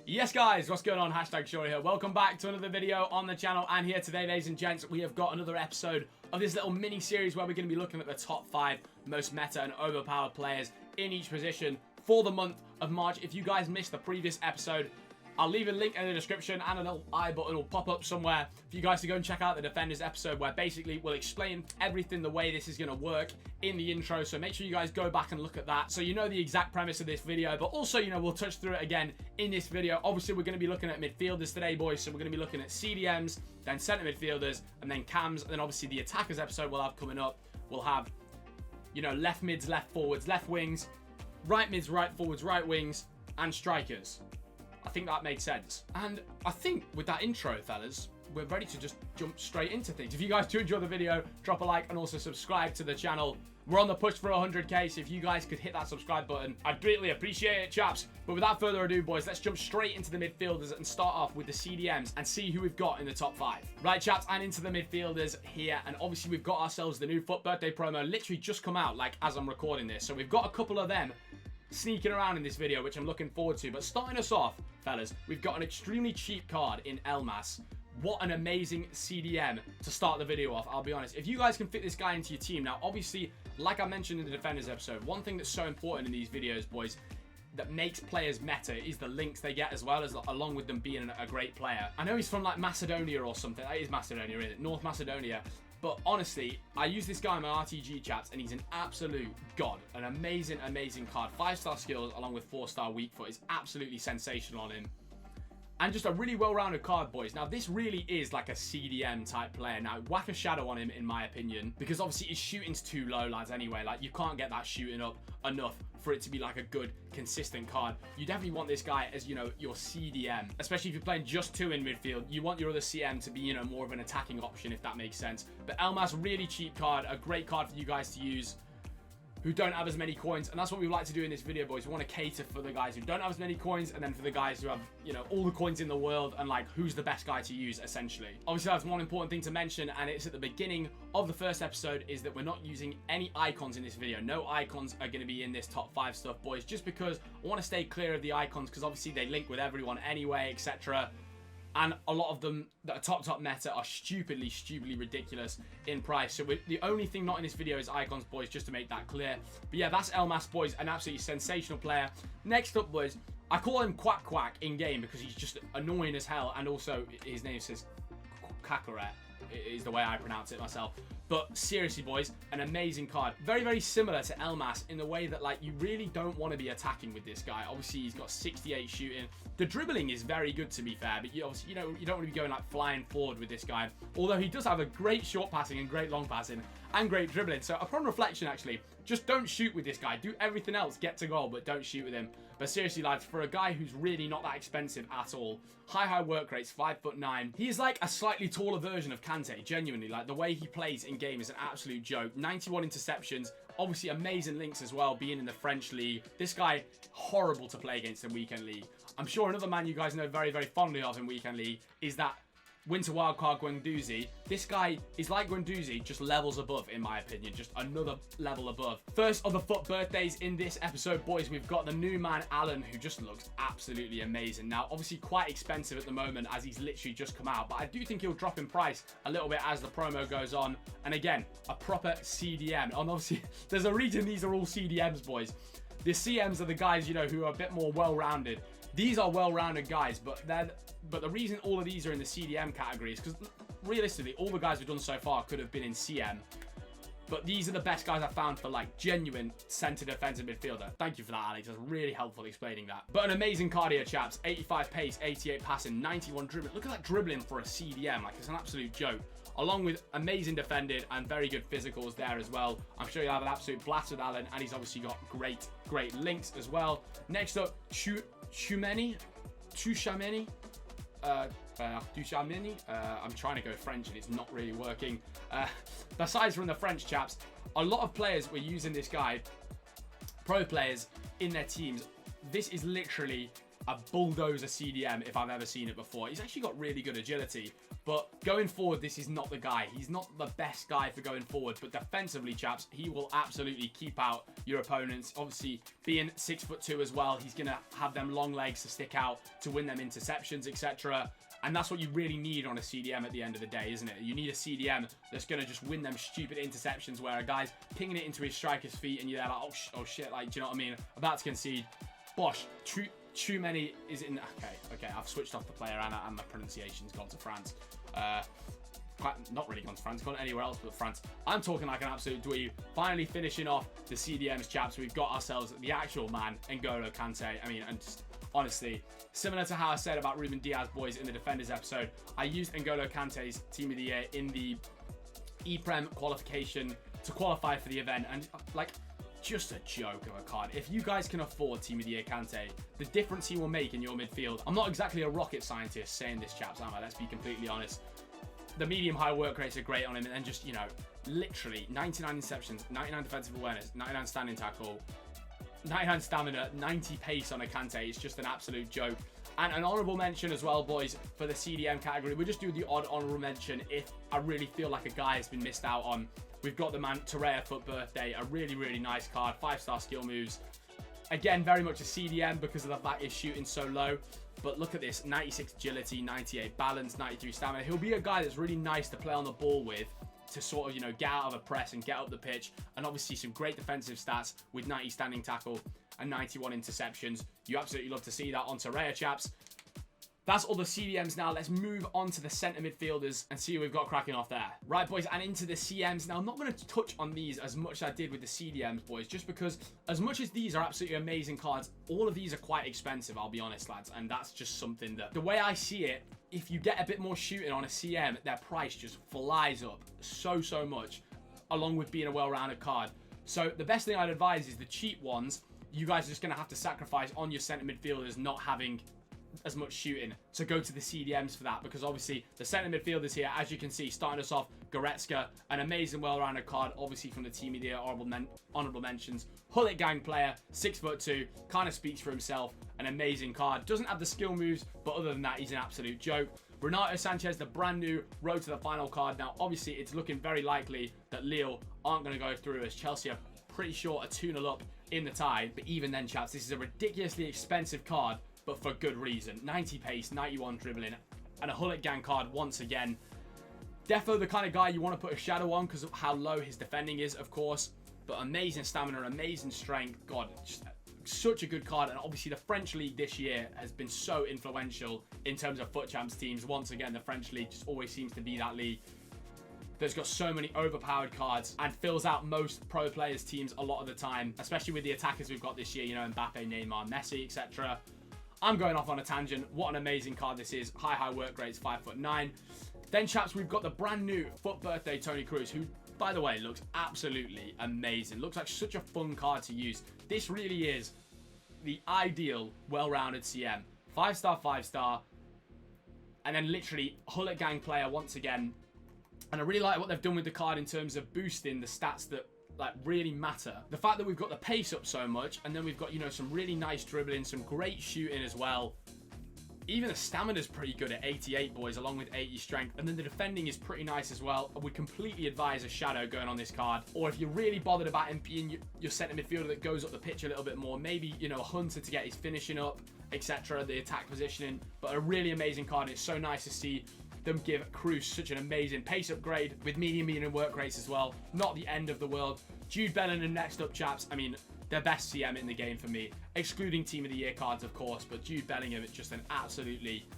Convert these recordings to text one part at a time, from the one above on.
Yes guys, what's going on? Hashtag Shorty here. Welcome back to another video on the channel, and here today, ladies and gents, we have got another episode of this little mini series where we're going to be looking at the top 5 most meta and overpowered players in each position for the month of March. If you guys missed the previous episode, I'll leave a link in the description and a little I button will pop up somewhere for you guys to go and check out the Defenders episode, where basically we'll explain everything the way this is going to work in the intro. So make sure you guys go back and look at that so you know the exact premise of this video, but also, you know, we'll touch through it again in this video. Obviously, we're going to be looking at midfielders today, boys. So we're going to be looking at CDMs, then centre midfielders, and then cams. And then obviously the attackers episode we'll have coming up. We'll have, you know, left mids, left forwards, left wings, right mids, right forwards, right wings, and strikers. I think that made sense. And I think with that intro, fellas, we're ready to just jump straight into things. If you guys do enjoy the video, drop a like and also subscribe to the channel. We're on the push for 100k, so if you guys could hit that subscribe button, I'd greatly appreciate it, chaps. But without further ado, boys, let's jump straight into the midfielders and start off with the CDMs and see who we've got in the top 5. Right, chaps, and into the midfielders here. And obviously, we've got ourselves the new FUT Birthday promo, literally just come out, like, as I'm recording this. So we've got a couple of them sneaking around in this video, which I'm looking forward to. But starting us off, fellas, we've got an extremely cheap card in Elmas. What an amazing CDM to start the video off, I'll be honest. If you guys can fit this guy into your team, now obviously, like I mentioned in the Defenders episode, one thing that's so important in these videos, boys, that makes players meta is the links they get, as well as along with them being a great player. I know he's from like Macedonia or something. That is Macedonia, isn't it? North Macedonia. But honestly, I use this guy in my RTG chats, and he's an absolute god. An amazing, amazing card. 5-star skills along with 4-star weak foot is absolutely sensational on him. And just a really well-rounded card, boys. Now, this really is like a CDM type player. Now, whack a shadow on him, in my opinion, because obviously his shooting's too low, lads, anyway. Like, you can't get that shooting up enough for it to be like a good, consistent card. You definitely want this guy as, you know, your CDM, especially if you're playing just 2 in midfield. You want your other CM to be, you know, more of an attacking option, if that makes sense. But Elmas, really cheap card, a great card for you guys to use who don't have as many coins, and that's what we like to do in this video, boys. We want to cater for the guys who don't have as many coins, and then for the guys who have, you know, all the coins in the world, and like, who's the best guy to use, essentially. Obviously, that's one important thing to mention, and it's at the beginning of the first episode, is that we're not using any icons in this video. No icons are going to be in this top 5 stuff, boys, just because I want to stay clear of the icons, because obviously they link with everyone anyway, etc. And a lot of them that are top meta are stupidly ridiculous in price. So the only thing not in this video is icons, boys, just to make that clear. But yeah, that's Elmas, boys, an absolutely sensational player. Next up, boys, I call him Quack Quack in game because he's just annoying as hell. And also his name says Kakaret is the way I pronounce it myself. But seriously, boys, an amazing card. Very, very similar to Elmas in the way that, like, you really don't want to be attacking with this guy. Obviously, he's got 68 shooting. The dribbling is very good, to be fair, but you obviously, you know, you don't want to be going, like, flying forward with this guy. Although he does have a great short passing and great long passing and great dribbling. So upon reflection, actually, just don't shoot with this guy. Do everything else, get to goal, but don't shoot with him. But seriously, lads, for a guy who's really not that expensive at all, high work rates, 5'9". He's like a slightly taller version of Kante, genuinely. Like, the way he plays in game is an absolute joke. 91 interceptions, obviously amazing links as well, being in the French league. This guy, horrible to play against in Weekend League. I'm sure another man you guys know very, very fondly of in Weekend League is that Winter Wildcard Guendouzi. This guy is like Guendouzi, just levels above, in my opinion. Just another level above. First of the FUT Birthdays in this episode, boys, we've got the new man, Alan, who just looks absolutely amazing. Now, obviously quite expensive at the moment as he's literally just come out, but I do think he'll drop in price a little bit as the promo goes on. And again, a proper CDM. And obviously, there's a reason these are all CDMs, boys. The CMs are the guys, you know, who are a bit more well-rounded. These are well-rounded guys, but the reason all of these are in the CDM category is because realistically, all the guys we've done so far could have been in CM. But these are the best guys I found for, like, genuine centre defensive midfielder. Thank you for that, Alex. That's really helpful explaining that. But an amazing card here, chaps. 85 pace, 88 passing, 91 dribbling. Look at that dribbling for a CDM. Like, it's an absolute joke. Along with amazing defended and very good physicals there as well. I'm sure you'll have an absolute blast with Alan, and he's obviously got great links as well. Next up, Tchouameni. I'm trying to go French and it's not really working. Besides from the French, chaps, a lot of players were using this guy, pro players, in their teams. This is literally a bulldozer CDM if I've ever seen it before. He's actually got really good agility, but going forward, this is not the guy. He's not the best guy for going forward, but defensively, chaps, he will absolutely keep out your opponents. Obviously, being 6'2" as well, he's going to have them long legs to stick out to win them interceptions, etc. And that's what you really need on a CDM at the end of the day, isn't it? You need a CDM that's going to just win them stupid interceptions where a guy's pinging it into his striker's feet and you're there like, oh shit, like, do you know what I mean? About to concede. Bosh, too many is in. Okay, I've switched off the player and my pronunciation's gone to France. Not really gone to France, gone anywhere else but France. I'm talking like an absolute dweeb. Finally finishing off the CDMs, chaps. We've got ourselves the actual man, Angola Kante. I mean, and just, honestly, similar to how I said about Ruben Diaz, boys, in the Defenders episode, I used Angola Kante's Team of the Year in the E-Prem qualification to qualify for the event, and like, just a joke of a card. If you guys can afford Team of the Year Kante, the difference he will make in your midfield. I'm not exactly a rocket scientist saying this, chaps, am I? Let's be completely honest. The medium-high work rates are great on him, and then just, you know, literally 99 interceptions, 99 defensive awareness, 99 standing tackle, 99 stamina, 90 pace on a Kante. It's just an absolute joke. And an honourable mention as well, boys, for the CDM category. We'll just do the odd honourable mention if I really feel like a guy has been missed out on. We've got the man Torreira FUT Birthday, a really, really nice card, 5-star skill moves. Again, very much a CDM because of the fact he's shooting so low. But look at this, 96 agility, 98 balance, 93 stamina. He'll be a guy that's really nice to play on the ball with, to sort of, you know, get out of a press and get up the pitch. And obviously some great defensive stats with 90 standing tackle and 91 interceptions. You absolutely love to see that on Torreira, chaps. That's all the CDMs now. Let's move on to the centre midfielders and see who we've got cracking off there. Right, boys, and into the CMs. Now, I'm not going to touch on these as much as I did with the CDMs, boys, just because as much as these are absolutely amazing cards, all of these are quite expensive, I'll be honest, lads. And that's just something that, the way I see it, if you get a bit more shooting on a CM, their price just flies up so much, along with being a well-rounded card. So the best thing I'd advise is the cheap ones, you guys are just going to have to sacrifice on your centre midfielders not having as much shooting to go to the CDMs for that, because obviously the centre midfielders here, as you can see, starting us off, Goretzka, an amazing well-rounded card, obviously from the Team of the Year honourable mentions. Hullet Gang player, 6'2", kind of speaks for himself, an amazing card. Doesn't have the skill moves, but other than that, he's an absolute joke. Renato Sanchez, the brand new road to the final card. Now, obviously, it's looking very likely that Lille aren't going to go through, as Chelsea are pretty sure a 2-0 up in the tie. But even then, chaps, this is a ridiculously expensive card, but for good reason. 90 pace, 91 dribbling, and a Hullet Gang card once again. Defo the kind of guy you want to put a shadow on because of how low his defending is, of course. But amazing stamina, amazing strength. God, just such a good card. And obviously the French League this year has been so influential in terms of FUT Champs teams. Once again, the French League just always seems to be that league that's got so many overpowered cards and fills out most pro players' teams a lot of the time, especially with the attackers we've got this year, you know, Mbappe, Neymar, Messi, etc. I'm going off on a tangent. What an amazing card this is. High work rates, 5'9". Then, chaps, we've got the brand new FUT Birthday Toni Cruz, who, by the way, looks absolutely amazing. Looks like such a fun card to use. This really is the ideal well-rounded CM. 5-star, 5-star. And then literally Hullet Gang player once again. And I really like what they've done with the card in terms of boosting the stats that like really matter. The fact that we've got the pace up so much, and then we've got, you know, some really nice dribbling, some great shooting as well. Even the stamina's pretty good at 88, boys, along with 80 strength. And then the defending is pretty nice as well. I would completely advise a shadow going on this card. Or if you're really bothered about him being your centre midfielder that goes up the pitch a little bit more, maybe, you know, a hunter to get his finishing up, etc., the attack positioning. But a really amazing card. And it's so nice to see them give Cruz such an amazing pace upgrade with medium work rates as well. Not the end of the world. Jude Bellingham next up, chaps. I mean, the best CM in the game for me, excluding Team of the Year cards, of course. But Jude Bellingham, it's just an absolutely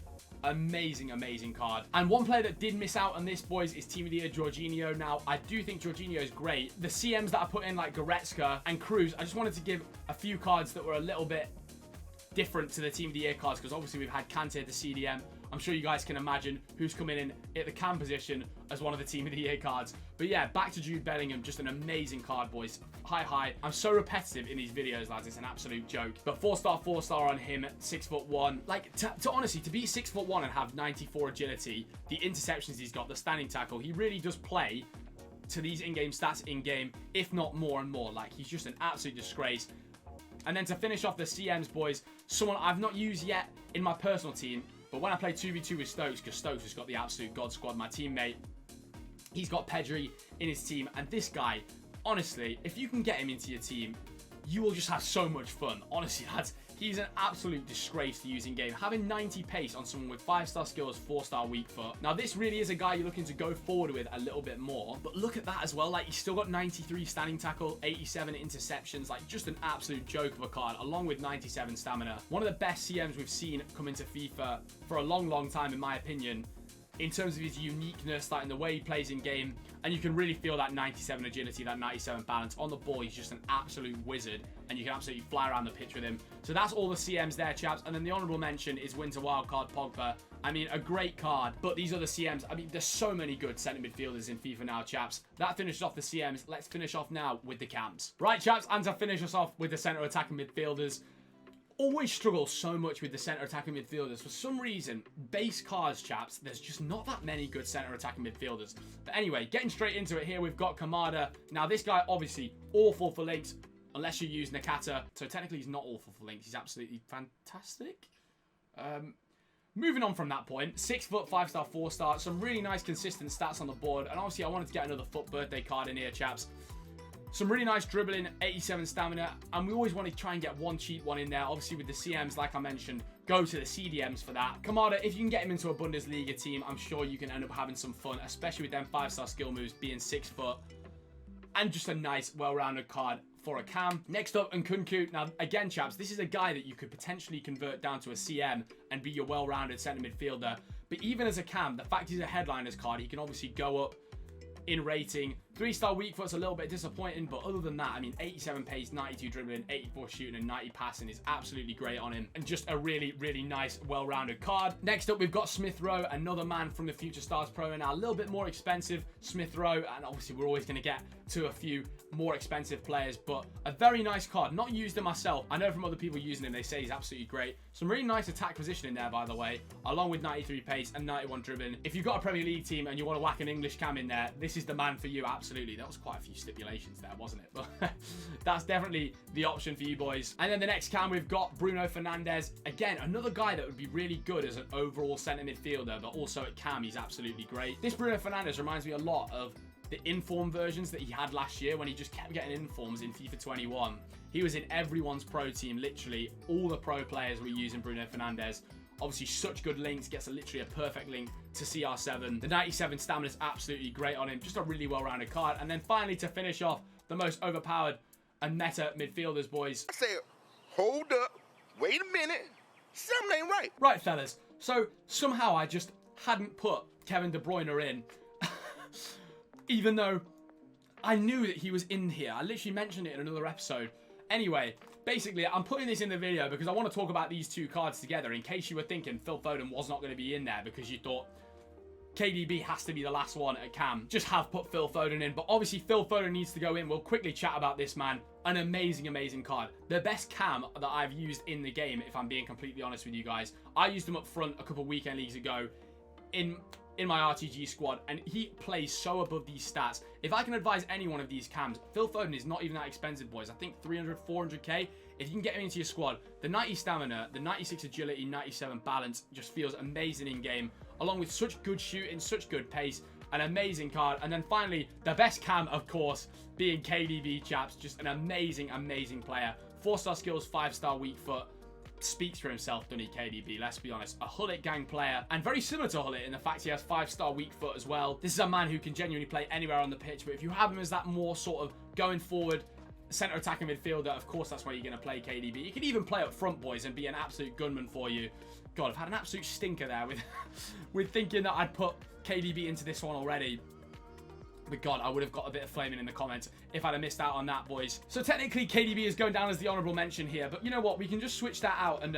amazing card. And one player that did miss out on this, boys, is Team of the Year Georginio. Now, I do think Georginio is great. The CMs that I put in, like Goretzka and Cruz, I just wanted to give a few cards that were a little bit different to the Team of the Year cards, because obviously we've had Kante, the CDM. I'm sure you guys can imagine who's coming in at the cam position as one of the Team of the Year cards. But yeah, back to Jude Bellingham, just an amazing card, boys. High. I'm so repetitive in these videos, lads. It's an absolute joke. But 4-star on him, 6'1". Like, to honestly, to be 6'1" and have 94 agility, the interceptions he's got, the standing tackle, he really does play to these in-game stats in-game, if not more and more. Like, he's just an absolute disgrace. And then to finish off the CMs, boys, someone I've not used yet in my personal team, but when I play 2v2 with Stokes, because Stokes has got the absolute god squad, my teammate, he's got Pedri in his team, and this guy, honestly, if you can get him into your team, you will just have so much fun. Honestly, lads, he's an absolute disgrace to use in game. Having 90 pace on someone with 5-star skills, 4-star weak foot. Now, this really is a guy you're looking to go forward with a little bit more. But look at that as well. Like, he's still got 93 standing tackle, 87 interceptions. Like, just an absolute joke of a card, along with 97 stamina. One of the best CMs we've seen come into FIFA for a long, long time, in my opinion, in terms of his uniqueness, like in the way he plays in game. And you can really feel that 97 agility, that 97 balance. On the ball, he's just an absolute wizard, and you can absolutely fly around the pitch with him. So that's all the CMs there, chaps. And then the honourable mention is Winter Wildcard Pogba. I mean, a great card, but these are the CMs. I mean, there's so many good centre midfielders in FIFA now, chaps. That finishes off the CMs. Let's finish off now with the cams. Right, chaps, and to finish us off with the centre attacking midfielders. Always struggle so much with the centre attacking midfielders. For some reason, base cards, chaps, there's just not that many good centre attacking midfielders. But anyway, getting straight into it here, we've got Kamada. Now, this guy, obviously, awful for links, unless you use Nakata. So technically, he's not awful for links. He's absolutely fantastic. Moving on from that point, 6 foot, 5-star, 4-star. Some really nice, consistent stats on the board. And obviously, I wanted to get another FUT birthday card in here, chaps. Some really nice dribbling, 87 stamina, and we always want to try and get one cheap one in there. Obviously, with the CMs, like I mentioned, go to the CDMs for that. Kamada, if you can get him into a Bundesliga team, I'm sure you can end up having some fun, especially with them 5-star skill moves being 6 foot. And just a nice, well-rounded card for a cam. Next up, Kunku. Now, again, chaps, this is a guy that you could potentially convert down to a CM and be your well-rounded centre midfielder. But even as a cam, the fact he's a headliners card, he can obviously go up in rating. 3-star weak foot's a little bit disappointing, but other than that, I mean, 87 pace, 92 dribbling, 84 shooting, and 90 passing is absolutely great on him. And just a really, really nice, well-rounded card. Next up, we've got Smith Rowe, another man from the Future Stars Pro, and now a little bit more expensive, Smith Rowe, and obviously we're always going to get to a few more expensive players, but a very nice card. Not used him myself. I know from other people using him, they say he's absolutely great. Some really nice attack positioning there, by the way, along with 93 pace and 91 dribbling. If you've got a Premier League team and you want to whack an English cam in there, this is the man for you, absolutely. That was quite a few stipulations there, wasn't it? But that's definitely the option for you boys. And then the next cam, we've got Bruno Fernandez. Again, another guy that would be really good as an overall centre midfielder, but also at cam, he's absolutely great. This Bruno Fernandez reminds me a lot of the inform versions that he had last year when he just kept getting informs in FIFA 21. He was in everyone's pro team, literally. All the pro players were using Bruno Fernandez. Obviously, such good links, gets literally a perfect link to CR7. The 97 stamina is absolutely great on him. Just a really well-rounded card. And then finally, to finish off, the most overpowered and meta midfielders, boys. I said, hold up, wait a minute, something ain't right. Right, fellas. So, somehow I just hadn't put Kevin De Bruyne in. Even though I knew that he was in here. I literally mentioned it in another episode. Anyway, basically, I'm putting this in the video because I want to talk about these two cards together in case you were thinking Phil Foden was not going to be in there because you thought KDB has to be the last one at cam. Just have put Phil Foden in, but obviously Phil Foden needs to go in. We'll quickly chat about this man. An amazing, amazing card. The best cam that I've used in the game, if I'm being completely honest with you guys. I used him up front a couple of weekend leagues ago in my RTG squad, and he plays so above these stats. If I can advise any one of these cams, Phil Foden is not even that expensive, boys. I think 300, 400k. If you can get him into your squad, the 90 stamina, the 96 agility, 97 balance just feels amazing in game, along with such good shooting, such good pace, an amazing card. And then finally, the best cam, of course, being KDB, chaps. Just an amazing, amazing player. 4-star skills, 5-star weak foot. Speaks for himself, doesn't he, KDB? Let's be honest. A Hullet gang player, and very similar to Hullet in the fact he has 5-star weak foot as well. This is a man who can genuinely play anywhere on the pitch, but if you have him as that more sort of going forward centre attacking midfielder, of course that's where you're going to play KDB. You can even play up front, boys, and be an absolute gunman for you. God, I've had an absolute stinker there with thinking that I'd put KDB into this one already. But God, I would have got a bit of flaming in the comments if I'd have missed out on that, boys. So technically, KDB is going down as the honourable mention here. But you know what? We can just switch that out, and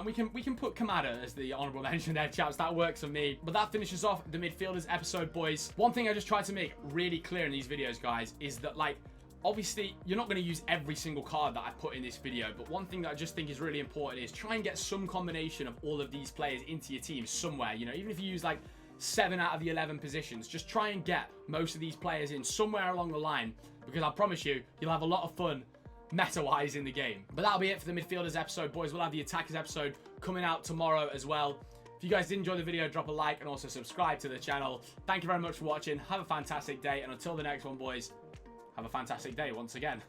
we can put Kamada as the honourable mention there, chaps. That works for me. But that finishes off the midfielders episode, boys. One thing I just tried to make really clear in these videos, guys, is that, like, obviously, you're not going to use every single card that I put in this video, but one thing that I just think is really important is try and get some combination of all of these players into your team somewhere. You know, even if you use, like, 7 out of the 11 positions, just try and get most of these players in somewhere along the line, because I promise you, you'll have a lot of fun meta-wise in the game. But that'll be it for the midfielders episode, boys. We'll have the attackers episode coming out tomorrow as well. If you guys did enjoy the video, drop a like and also subscribe to the channel. Thank you very much for watching. Have a fantastic day. And until the next one, boys, have a fantastic day once again.